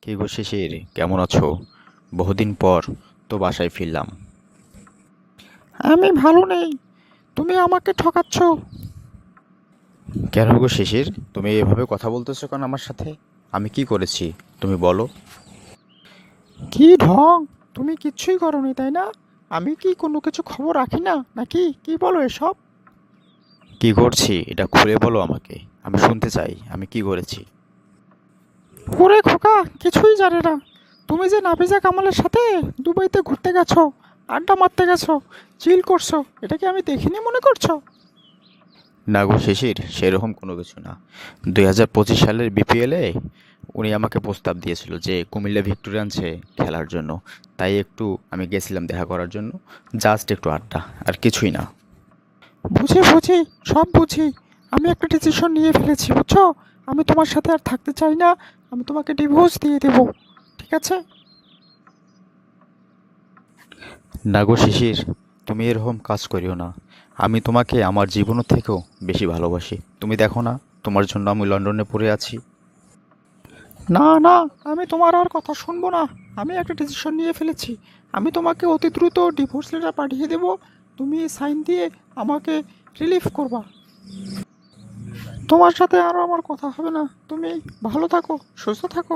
কি গো শিশির, কেমন আছো? বহুদিন পর তো বাসায় ফিরলাম। আমি ভালো নেই। তুমি আমাকে ঠকাচ্ছ। কেন গো শিশির, তুমি এভাবে কথা বলতেছো কেন আমার সাথে? আমি কি করেছি তুমি বলো। কি ঢং! তুমি কিচ্ছুই করোনি, তাই না? আমি কি কোনো কিছু খবর রাখি না নাকি? কি বলো এসব? কি করছি এটা খুলে বলো আমাকে। আমি শুনতে চাই আমি কি করেছি। ওরে খোকা, কিছুই জানে না। তুমি যে নাফিজা কামালের সাথে দুবাইতে ঘুরতে গেছো, আড্ডা মারতে গেছো, চিল করছো, এটা কি আমি দেখিনি মনে করছো? না গো শিশির, সেরকম কোনো কিছু না। 2025 সালের বিপিএলে উনি আমাকে প্রস্তাব দিয়েছিল যে কুমিল্লা ভিক্টোরিয়ান্সে খেলার জন্য। তাই একটু আমি গেছিলাম দেখা করার জন্য। জাস্ট একটু আড্ডা, আর কিছুই না। বুঝি বুঝি, সব বুঝি। আমি একটা ডিসিশন নিয়ে ফেলেছি, বুঝছো? আমি তোমার সাথে আর থাকতে চাই না। আমি তোমাকে ডিভোর্স দিয়ে দেবো। ঠিক আছে? না গো শিশির, তুমি এরকম কাজ করিও না। আমি তোমাকে আমার জীবনের থেকেও বেশি ভালোবাসি। তুমি দেখো না, তোমার জন্য আমি লন্ডনে পড়ে আছি। না না, আমি তোমার আর কথা শুনবো না। আমি একটা ডিসিশন নিয়ে ফেলেছি। আমি তোমাকে অতি দ্রুত ডিভোর্স লেটার পাঠিয়ে দেবো। তুমি সাইন দিয়ে আমাকে রিলিফ করবা। তোমার সাথে আর আমার কথা হবে না। তুমি ভালো থাকো, সুস্থ থাকো।